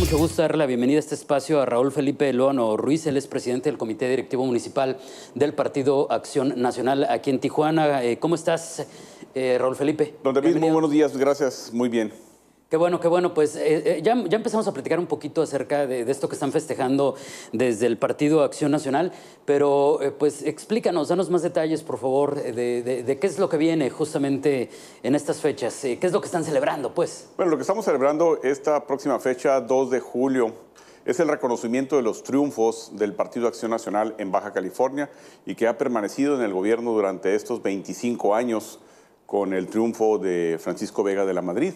mucho gusto darle la bienvenida a este espacio a Raúl Felipe Loano Ruiz. Él es presidente del Comité Directivo Municipal del Partido Acción Nacional aquí en Tijuana. ¿Cómo estás, Raúl Felipe? Don David, muy buenos días, gracias, muy bien. Qué bueno, qué bueno. Pues ya empezamos a platicar un poquito acerca de esto que están festejando desde el Partido Acción Nacional, pero pues explícanos, danos más detalles, por favor, de qué es lo que viene justamente en estas fechas, qué es lo que están celebrando, pues. Bueno, lo que estamos celebrando esta próxima fecha, 2 de julio, es el reconocimiento de los triunfos del Partido Acción Nacional en Baja California y que ha permanecido en el gobierno durante estos 25 años con el triunfo de Francisco Vega de la Madrid.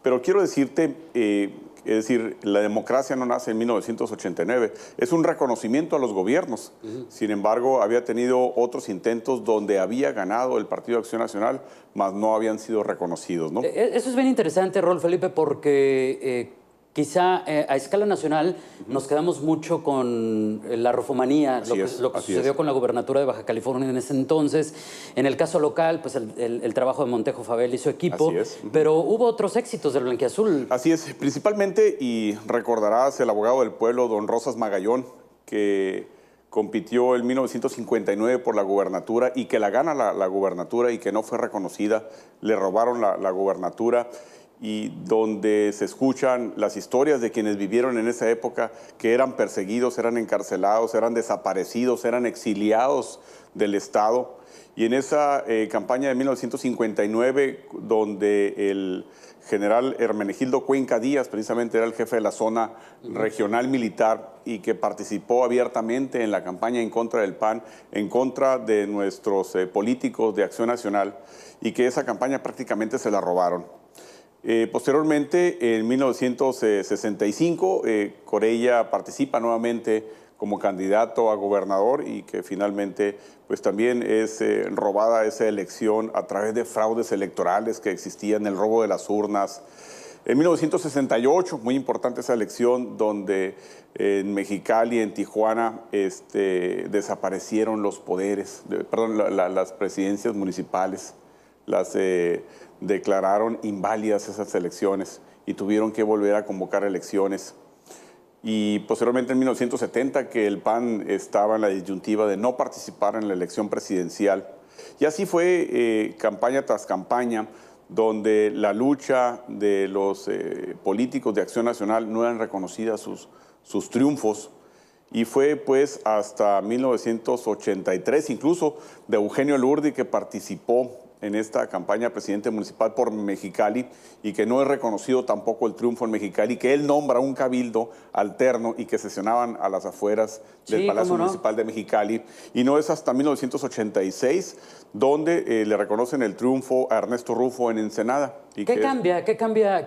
Pero quiero decirte, es decir, la democracia no nace en 1989, es un reconocimiento a los gobiernos. Sin embargo, había tenido otros intentos donde había ganado el Partido Acción Nacional, mas no habían sido reconocidos, ¿no? Eso es bien interesante, Raúl Felipe, porque quizá a escala nacional nos quedamos mucho con la rofomanía, lo que sucedió con la gubernatura de Baja California en ese entonces. En el caso local, pues el trabajo de Montejo Fabel y su equipo, pero hubo otros éxitos del Blanquiazul. Así es, principalmente, y recordarás el abogado del pueblo, don Rosas Magallón, que compitió en 1959 por la gubernatura y que la gana la gubernatura y que no fue reconocida, le robaron la gubernatura, y donde se escuchan las historias de quienes vivieron en esa época, que eran perseguidos, eran encarcelados, eran desaparecidos, eran exiliados del Estado. Y en esa campaña de 1959, donde el general Hermenegildo Cuenca Díaz precisamente era el jefe de la zona regional militar y que participó abiertamente en la campaña en contra del PAN, en contra de nuestros políticos de Acción Nacional, y que esa campaña prácticamente se la robaron. Posteriormente, en 1965, Corella participa nuevamente como candidato a gobernador y que finalmente pues también es robada esa elección a través de fraudes electorales que existían, el robo de las urnas. En 1968, muy importante esa elección, donde en Mexicali, en Tijuana, desaparecieron los poderes, las presidencias municipales. Las declararon inválidas esas elecciones y tuvieron que volver a convocar elecciones. Y posteriormente en 1970, que el PAN estaba en la disyuntiva de no participar en la elección presidencial. Y así fue campaña tras campaña, donde la lucha de los políticos de Acción Nacional no eran reconocidas sus triunfos. Y fue pues hasta 1983, incluso de Eugenio Lurdi, que participó en esta campaña presidente municipal por Mexicali y que no es reconocido tampoco el triunfo en Mexicali, que él nombra un cabildo alterno y que sesionaban a las afueras del Palacio Municipal de Mexicali. Y no es hasta 1986 donde le reconocen el triunfo a Ernesto Rufo en Ensenada. ¿Qué cambia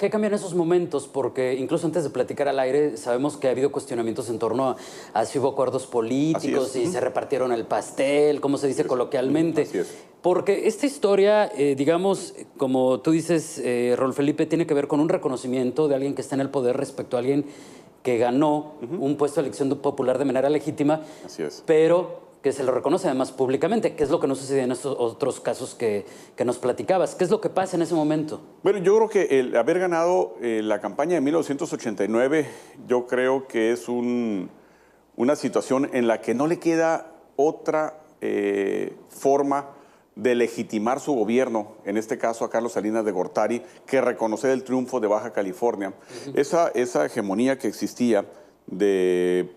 en esos momentos? Porque incluso antes de platicar al aire sabemos que ha habido cuestionamientos en torno a si hubo acuerdos políticos, si se repartieron el pastel, como se dice coloquialmente. Así es. Porque esta historia, digamos, como tú dices, Raúl Felipe, tiene que ver con un reconocimiento de alguien que está en el poder respecto a alguien que ganó un puesto de elección popular de manera legítima, pero que se lo reconoce además públicamente, que es lo que no sucede en estos otros casos que nos platicabas. ¿Qué es lo que pasa en ese momento? Bueno, yo creo que el haber ganado la campaña de 1989, yo creo que es una situación en la que no le queda otra forma de legitimar su gobierno, en este caso a Carlos Salinas de Gortari, que reconocer el triunfo de Baja California. Esa hegemonía que existía del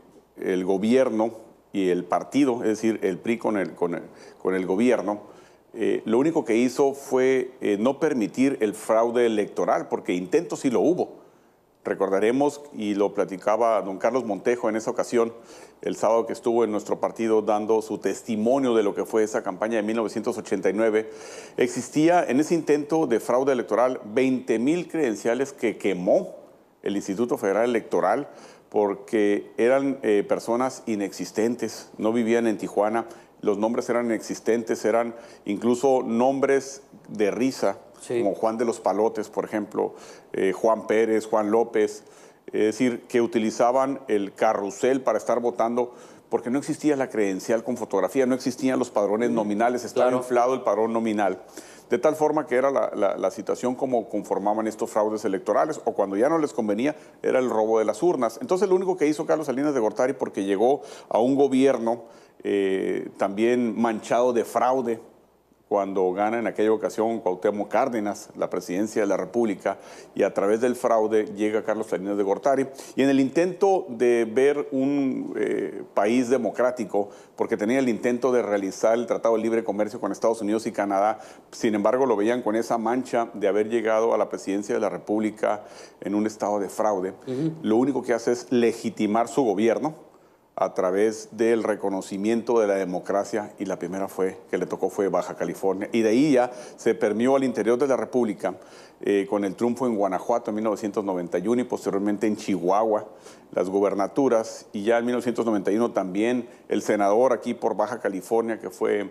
gobierno y el partido, es decir, el PRI con el gobierno, lo único que hizo fue no permitir el fraude electoral, porque intentos sí lo hubo. Recordaremos, y lo platicaba don Carlos Montejo en esa ocasión, el sábado que estuvo en nuestro partido dando su testimonio de lo que fue esa campaña de 1989, existía en ese intento de fraude electoral 20,000 credenciales que quemó el Instituto Federal Electoral porque eran personas inexistentes, no vivían en Tijuana, los nombres eran inexistentes, eran incluso nombres de risa, como Juan de los Palotes, por ejemplo, Juan Pérez, Juan López, es decir, que utilizaban el carrusel para estar votando porque no existía la credencial con fotografía, no existían los padrones nominales, estaba inflado el padrón nominal. de tal forma que era la situación como conformaban estos fraudes electorales, o cuando ya no les convenía, era el robo de las urnas. Entonces, lo único que hizo Carlos Salinas de Gortari, porque llegó a un gobierno también manchado de fraude, cuando gana en aquella ocasión Cuauhtémoc Cárdenas la presidencia de la República, y a través del fraude llega Carlos Salinas de Gortari. Y en el intento de ver un país democrático, porque tenía el intento de realizar el Tratado de Libre Comercio con Estados Unidos y Canadá, sin embargo lo veían con esa mancha de haber llegado a la presidencia de la República en un estado de fraude. Lo único que hace es legitimar su gobierno a través del reconocimiento de la democracia, y la primera que le tocó fue Baja California, y de ahí ya se permeó al interior de la República con el triunfo en Guanajuato en 1991 y posteriormente en Chihuahua, las gubernaturas, y ya en 1991 también el senador aquí por Baja California, que fue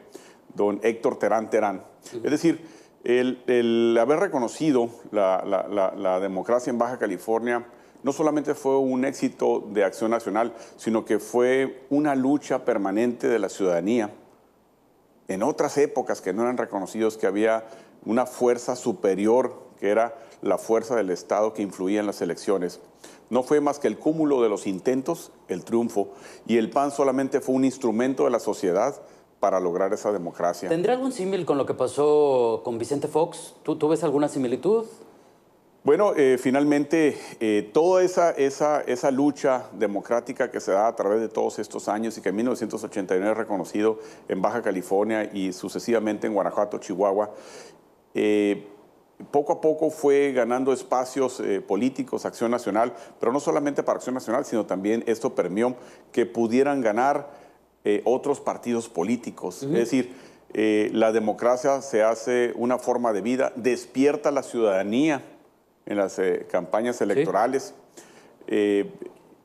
don Héctor Terán Terán. Es decir, el haber reconocido la democracia en Baja California no solamente fue un éxito de Acción Nacional, sino que fue una lucha permanente de la ciudadanía. En otras épocas que no eran reconocidos, que había una fuerza superior, que era la fuerza del Estado que influía en las elecciones. No fue más que el cúmulo de los intentos, el triunfo, y el PAN solamente fue un instrumento de la sociedad para lograr esa democracia. ¿Tendrá algún símil con lo que pasó con Vicente Fox? ¿Tú ves alguna similitud? Bueno, finalmente toda esa lucha democrática que se da a través de todos estos años y que en 1989 es reconocido en Baja California y sucesivamente en Guanajuato, Chihuahua, poco a poco fue ganando espacios políticos, Acción Nacional, pero no solamente para Acción Nacional, sino también esto permitió que pudieran ganar otros partidos políticos. Es decir, la democracia se hace una forma de vida, despierta a la ciudadanía en las campañas electorales,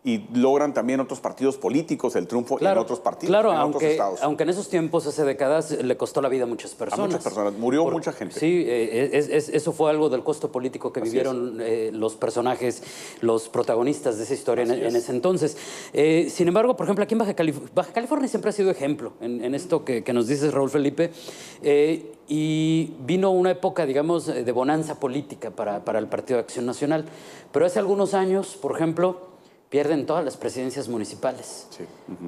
y logran también otros partidos políticos el triunfo en otros partidos, en otros estados. Aunque en esos tiempos, hace décadas, le costó la vida a muchas personas. A muchas personas, murió mucha gente. Sí, eso fue algo del costo político que vivieron los personajes, los protagonistas de esa historia en ese entonces. Sin embargo, por ejemplo, aquí en Baja California siempre ha sido ejemplo en esto que nos dices, Raúl Felipe, y vino una época, digamos, de bonanza política para el Partido de Acción Nacional. Pero hace algunos años, por ejemplo, pierden todas las presidencias municipales. Sí.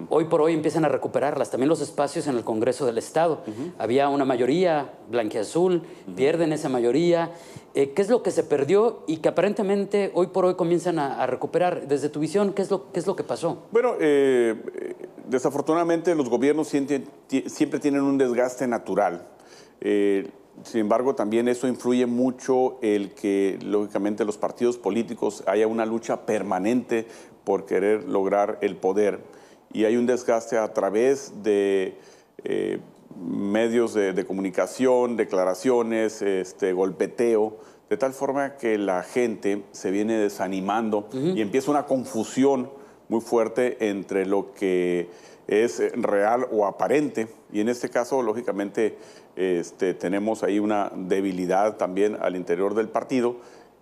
Hoy por hoy empiezan a recuperarlas. También los espacios en el Congreso del Estado. Había una mayoría blanquiazul, pierden esa mayoría. ¿Qué es lo que se perdió y que aparentemente hoy por hoy comienzan a recuperar? Desde tu visión, ¿qué es lo que pasó? Bueno, desafortunadamente los gobiernos siempre tienen un desgaste natural. Sin embargo, también eso influye mucho el que, lógicamente, los partidos políticos haya una lucha permanente por querer lograr el poder. Y hay un desgaste a través de medios de comunicación, declaraciones, golpeteo, de tal forma que la gente se viene desanimando y empieza una confusión muy fuerte entre lo que es real o aparente. Y en este caso, lógicamente, tenemos ahí una debilidad también al interior del partido,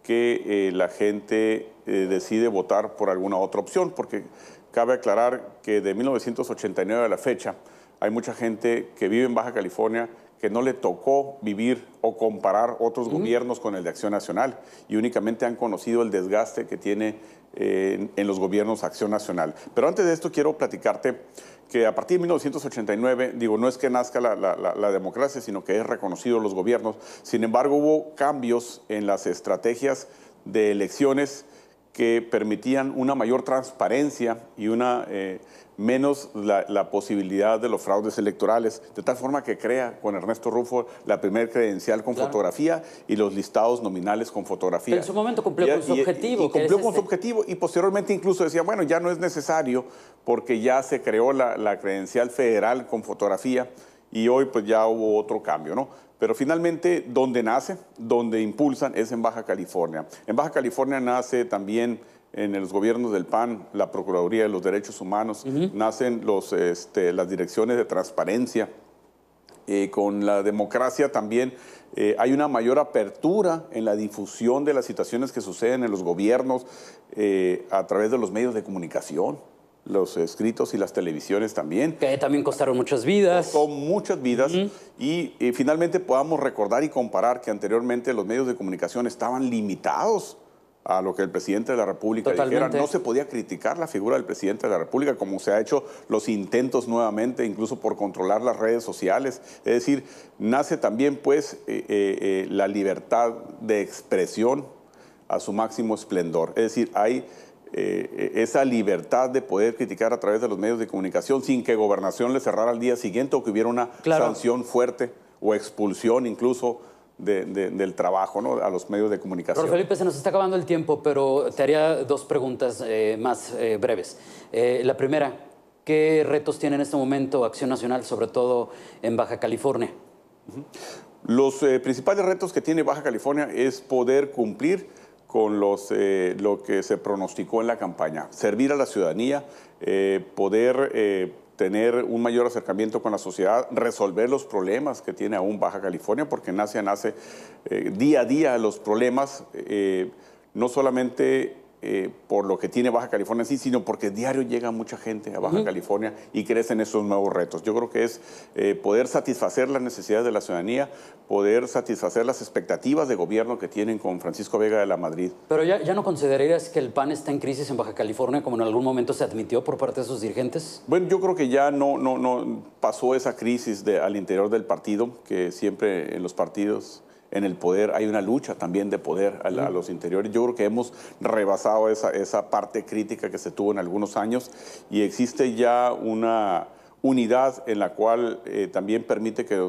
que la gente decide votar por alguna otra opción, porque cabe aclarar que de 1989 a la fecha hay mucha gente que vive en Baja California que no le tocó vivir o comparar otros gobiernos con el de Acción Nacional, y únicamente han conocido el desgaste que tiene en los gobiernos Acción Nacional. Pero antes de esto quiero platicarte que a partir de 1989, digo, no es que nazca la democracia, sino que es reconocido los gobiernos. Sin embargo, hubo cambios en las estrategias de elecciones que permitían una mayor transparencia y menos la posibilidad de los fraudes electorales, de tal forma que crea con Ernesto Rufo la primer credencial con fotografía y los listados nominales con fotografía. Pero en su momento cumplió con su objetivo. Y cumplió con su objetivo, y posteriormente incluso decía, bueno, ya no es necesario porque ya se creó la credencial federal con fotografía, y hoy pues ya hubo otro cambio, ¿no? Pero finalmente, donde nace, donde impulsan, es en Baja California. En Baja California nace también, en los gobiernos del PAN, la Procuraduría de los Derechos Humanos, nacen las direcciones de transparencia. Con la democracia también hay una mayor apertura en la difusión de las situaciones que suceden en los gobiernos a través de los medios de comunicación. los escritos y las televisiones también. Que también costaron muchas vidas. Son muchas vidas y finalmente podamos recordar y comparar que anteriormente los medios de comunicación estaban limitados a lo que el presidente de la República dijera. No se podía criticar la figura del presidente de la República, como se ha hecho los intentos nuevamente, incluso por controlar las redes sociales. Es decir, nace también pues la libertad de expresión a su máximo esplendor. Es decir, hay esa libertad de poder criticar a través de los medios de comunicación sin que Gobernación le cerrara al día siguiente o que hubiera una sanción fuerte o expulsión incluso del trabajo, ¿no?, a los medios de comunicación. Rolf Felipe, se nos está acabando el tiempo, pero te haría dos preguntas más breves. La primera, ¿qué retos tiene en este momento Acción Nacional, sobre todo en Baja California? Los principales retos que tiene Baja California es poder cumplir con lo que se pronosticó en la campaña, servir a la ciudadanía, poder tener un mayor acercamiento con la sociedad, resolver los problemas que tiene aún Baja California, porque nace día a día los problemas, no solamente por lo que tiene Baja California en sí, sino porque diario llega mucha gente a Baja California y crecen esos nuevos retos. Yo creo que es poder satisfacer las necesidades de la ciudadanía, poder satisfacer las expectativas de gobierno que tienen con Francisco Vega de la Madrid. Pero ya no considerarías que el PAN está en crisis en Baja California, como en algún momento se admitió por parte de sus dirigentes. Bueno, yo creo que ya no pasó esa crisis al interior del partido, que siempre en los partidos, en el poder, hay una lucha también de poder a los interiores. Yo creo que hemos rebasado esa parte crítica que se tuvo en algunos años y existe ya una unidad en la cual también permite que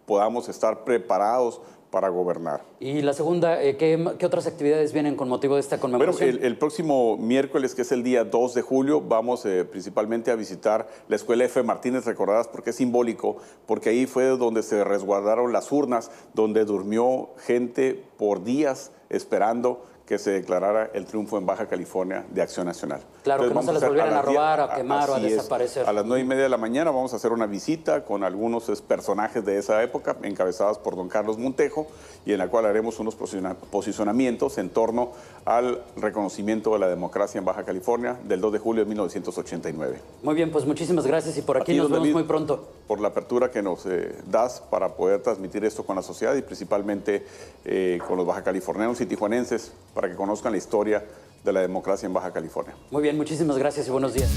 podamos estar preparados para gobernar. Y la segunda, ¿qué otras actividades vienen con motivo de esta conmemoración? Bueno, el próximo miércoles, que es el día 2 de julio, vamos principalmente a visitar la Escuela F. Martínez, recordadas porque es simbólico, porque ahí fue donde se resguardaron las urnas, donde durmió gente por días esperando que se declarara el triunfo en Baja California de Acción Nacional. Claro, entonces, que no se les volvieran a robar, a quemar o a desaparecer. A las 9:30 de la mañana vamos a hacer una visita con algunos personajes de esa época, encabezados por don Carlos Montejo, y en la cual haremos unos posicionamientos en torno al reconocimiento de la democracia en Baja California del 2 de julio de 1989. Muy bien, pues muchísimas gracias y por aquí nos vemos muy pronto. Por la apertura que nos das para poder transmitir esto con la sociedad y principalmente con los bajacalifornianos y tijuanenses, para que conozcan la historia de la democracia en Baja California. Muy bien, muchísimas gracias y buenos días.